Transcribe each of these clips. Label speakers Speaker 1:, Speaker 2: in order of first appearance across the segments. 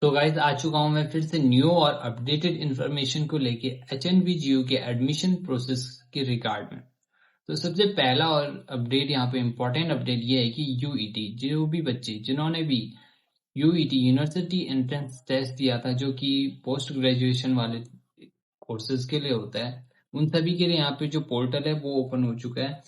Speaker 1: तो गाइज आ चुका हूं मैं फिर से न्यू और अपडेटेड इन्फॉर्मेशन को लेके HNBGU के एडमिशन प्रोसेस के रिगार्ड में। तो सबसे पहला और अपडेट यहाँ पे इम्पोर्टेंट अपडेट ये है कि यूईटी, जो भी बच्चे जिन्होंने भी यूईटी यूनिवर्सिटी एंट्रेंस टेस्ट दिया था, जो कि पोस्ट ग्रेजुएशन वाले कोर्सेज के लिए होता है, उन सभी के लिए यहाँ पे जो पोर्टल है वो ओपन हो चुका है,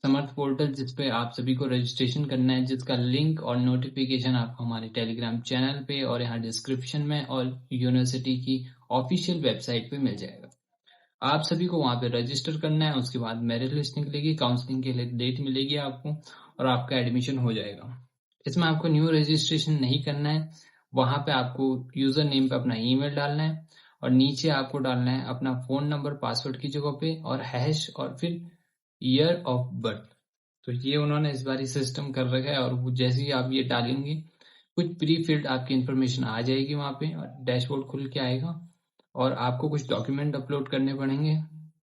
Speaker 1: समर्थ पोर्टल, जिसपे आप सभी को रजिस्ट्रेशन करना है, जिसका लिंक और नोटिफिकेशन आपको हमारे टेलीग्राम चैनल पे और यहाँ डिस्क्रिप्शन में और यूनिवर्सिटी की ऑफिशियल वेबसाइट पे मिल जाएगा। आप सभी को वहां पे रजिस्टर करना है, उसके बाद मेरिट लिस्ट निकलेगी, काउंसलिंग के लिए डेट मिलेगी आपको और आपका एडमिशन हो जाएगा। इसमें आपको न्यू रजिस्ट्रेशन नहीं करना है, वहां पे आपको यूजर नेम पे अपना ईमेल डालना है और नीचे आपको डालना है अपना फोन नंबर पासवर्ड की जगह पे और हैश और फिर ईयर ऑफ बर्थ। तो ये उन्होंने इस बार सिस्टम कर रखा है और जैसे ही आप ये डालेंगे कुछ प्री फिल्ड आपकी इन्फॉर्मेशन आ जाएगी वहां पे और डैशबोर्ड खुल के आएगा और आपको कुछ डॉक्यूमेंट अपलोड करने पड़ेंगे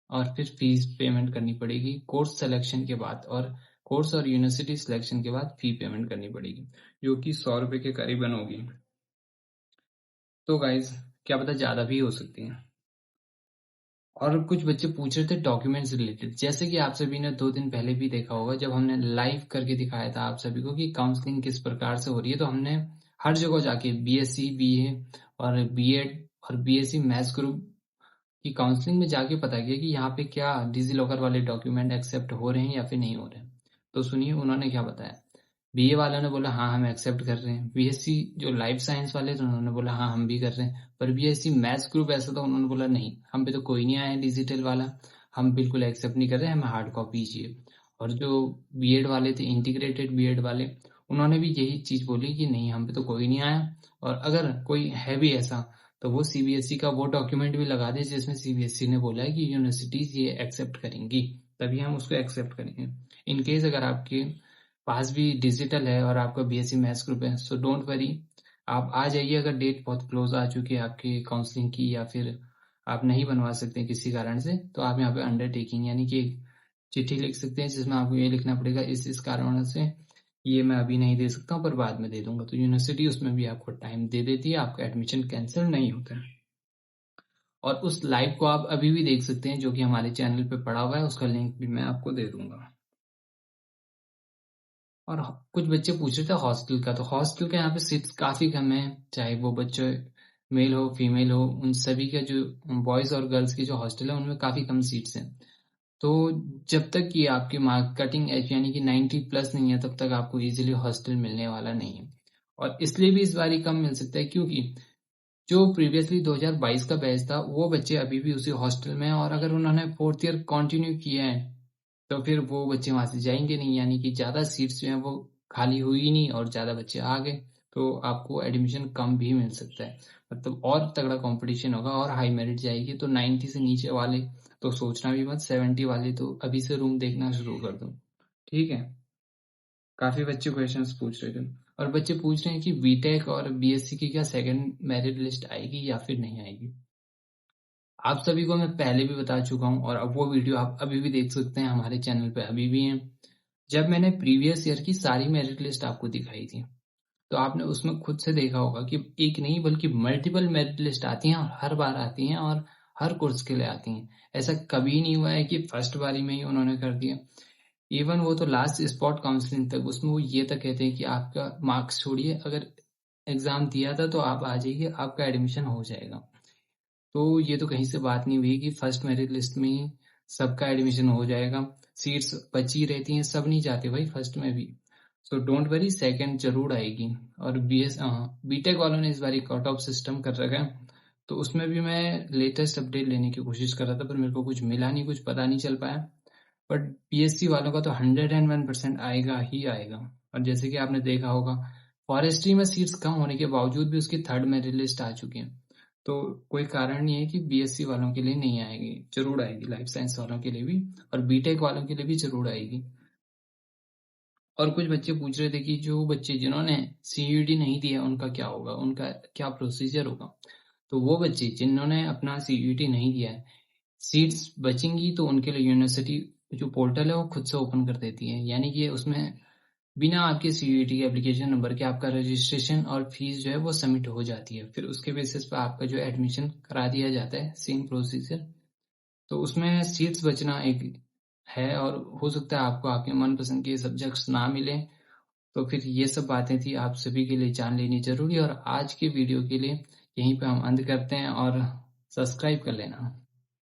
Speaker 1: और फिर फीस पेमेंट करनी पड़ेगी कोर्स सिलेक्शन के बाद, और कोर्स और यूनिवर्सिटी सिलेक्शन के बाद फी पेमेंट करनी पड़ेगी, जो कि 100 रुपए के करीबन होगी। तो गाइज क्या पता ज्यादा भी हो सकती है। और कुछ बच्चे पूछ रहे थे डॉक्यूमेंट्स रिलेटेड, जैसे कि आप सभी ने 2 दिन पहले भी देखा होगा जब हमने लाइव करके दिखाया था आप सभी को कि काउंसलिंग किस प्रकार से हो रही है। तो हमने हर जगह जाके बीएससी, बीए और बीएड और बीएससी मैथ्स ग्रुप की काउंसलिंग में जाके पता किया कि यहाँ पे क्या डिजी लॉकर वाले डॉक्यूमेंट एक्सेप्ट हो रहे हैं या फिर नहीं हो रहे हैं। तो सुनिए उन्होंने क्या बताया। बीए वालों ने बोला हाँ हम एक्सेप्ट कर रहे हैं, बीएससी जो लाइफ साइंस वाले थे उन्होंने बोला हाँ हम भी कर रहे हैं, पर बीएससी मैथ्स ग्रुप ऐसा था उन्होंने बोला नहीं, हम पे तो कोई नहीं आया है डिजिटल वाला, हम बिल्कुल एक्सेप्ट नहीं कर रहे हैं, हमें हार्ड कॉपी चाहिए। और जो बीएड वाले थे, इंटीग्रेटेड बीएड वाले, उन्होंने भी यही चीज बोली कि नहीं हम पे तो कोई नहीं आया, और अगर कोई है भी ऐसा तो वो सीबीएसई का वो डॉक्यूमेंट भी लगा दे जिसमें सीबीएसई ने बोला है कि यूनिवर्सिटीज ये एक्सेप्ट करेंगी, तभी हम उसको एक्सेप्ट करेंगे। इन केस अगर आपके पास भी डिजिटल है और आपका बीएससी मैथ्स ग्रुप है, सो डोंट वरी, आप आ जाइए। अगर डेट बहुत क्लोज आ चुकी है आपकी काउंसलिंग की या फिर आप नहीं बनवा सकते किसी कारण से, तो आप यहाँ पे अंडरटेकिंग यानी कि एक चिट्ठी लिख सकते हैं जिसमें आपको ये लिखना पड़ेगा इस कारण से ये मैं अभी नहीं दे सकता हूँ पर बाद में दे दूंगा। तो यूनिवर्सिटी उसमें भी आपको टाइम दे देती है, आपका एडमिशन कैंसिल नहीं होता है। और उस लाइव को आप अभी भी देख सकते हैं जो कि हमारे चैनल पे पड़ा हुआ है, उसका लिंक भी मैं आपको दे दूंगा। और कुछ बच्चे पूछ रहे थे हॉस्टल का, तो हॉस्टल के यहाँ पे सीट्स काफी कम है, चाहे वो बच्चे मेल हो फीमेल हो, उन सभी का जो बॉयज और गर्ल्स की जो हॉस्टल है उनमें काफी कम सीट्स हैं। तो जब तक कि आपकी मार्क कटिंग एज यानी कि 90 प्लस नहीं है तब तक आपको इजीली हॉस्टल मिलने वाला नहीं है। और इसलिए भी इस बार कम मिल सकता है क्योंकि जो प्रीवियसली 2022 का बैच था वो बच्चे अभी भी उसी हॉस्टल में हैं, और अगर उन्होंने 4th ईयर कंटिन्यू किया है तो फिर वो बच्चे वहां से जाएंगे नहीं, यानी कि ज्यादा सीट्स जो हैं वो खाली हुई ही नहीं और ज्यादा बच्चे आ गए, तो आपको एडमिशन कम भी मिल सकता है। मतलब और तगड़ा कंपटीशन होगा और हाई मेरिट जाएगी। तो 90 से नीचे वाले तो सोचना भी मत, 70 वाले तो अभी से रूम देखना शुरू कर दो, ठीक है। काफी बच्चे क्वेश्चंस पूछ रहे थे और बच्चे पूछ रहे हैं कि बीटेक और बीएससी की क्या सेकंड मेरिट लिस्ट आएगी या फिर नहीं आएगी। आप सभी को मैं पहले भी बता चुका हूं और अब वो वीडियो आप अभी भी देख सकते हैं, हमारे चैनल पे अभी भी है। जब मैंने प्रीवियस ईयर की सारी मेरिट लिस्ट आपको दिखाई थी तो आपने उसमें खुद से देखा होगा कि एक नहीं बल्कि मल्टीपल मेरिट लिस्ट आती हैं और हर बार आती हैं और हर कोर्स के लिए आती हैं। ऐसा कभी नहीं हुआ है कि फर्स्ट बारी में ही उन्होंने कर दिया। इवन वो तो लास्ट स्पॉट काउंसलिंग तक उसमें वो ये तक कहते हैं कि आपका मार्क्स छोड़िए, अगर एग्जाम दिया था तो आप आ जाइए, आपका एडमिशन हो जाएगा। तो ये तो कहीं से बात नहीं हुई कि फर्स्ट मेरिट लिस्ट में ही सबका एडमिशन हो जाएगा, सीट्स बची रहती हैं, सब नहीं जाते भाई फर्स्ट में भी। सो डोंट वरी, सेकंड जरूर आएगी। और बीटेक वालों ने इस बार कट ऑफ सिस्टम कर रखा है, तो उसमें भी मैं लेटेस्ट अपडेट लेने की कोशिश कर रहा था पर मेरे को कुछ मिला नहीं, कुछ पता नहीं चल पाया। बट पीएससी वालों का तो 101% आएगा ही आएगा। और जैसे कि आपने देखा होगा फॉरेस्ट्री में सीट्स कम होने के बावजूद भी उसकी थर्ड मेरिट लिस्ट आ चुकी है, तो कोई कारण नहीं है कि बीएससी वालों के लिए नहीं आएगी, जरूर आएगी। लाइफ साइंस वालों के लिए भी और बीटेक वालों के लिए भी जरूर आएगी। और कुछ बच्चे पूछ रहे थे कि जो बच्चे जिन्होंने सीयूईटी नहीं दिया उनका क्या होगा, उनका क्या प्रोसीजर होगा। तो वो बच्चे जिन्होंने अपना सीयूईटी नहीं दिया है, सीट्स बचेंगी तो उनके लिए यूनिवर्सिटी जो पोर्टल है वो खुद से ओपन कर देती है, यानी कि उसमें बिना आपके सीयूईटी के एप्लीकेशन नंबर के आपका रजिस्ट्रेशन और फीस जो है वो सबमिट हो जाती है। फिर उसके बेसिस पर आपका जो एडमिशन करा दिया जाता है, सेम प्रोसीजर। तो उसमें सीट्स बचना एक है और हो सकता है आपको आपके मनपसंद के सब्जेक्ट्स ना मिले। तो फिर ये सब बातें थी आप सभी के लिए जान लेनी जरूरी, और आज के वीडियो के लिए यहीं पे हम अंत करते हैं और सब्सक्राइब कर लेना।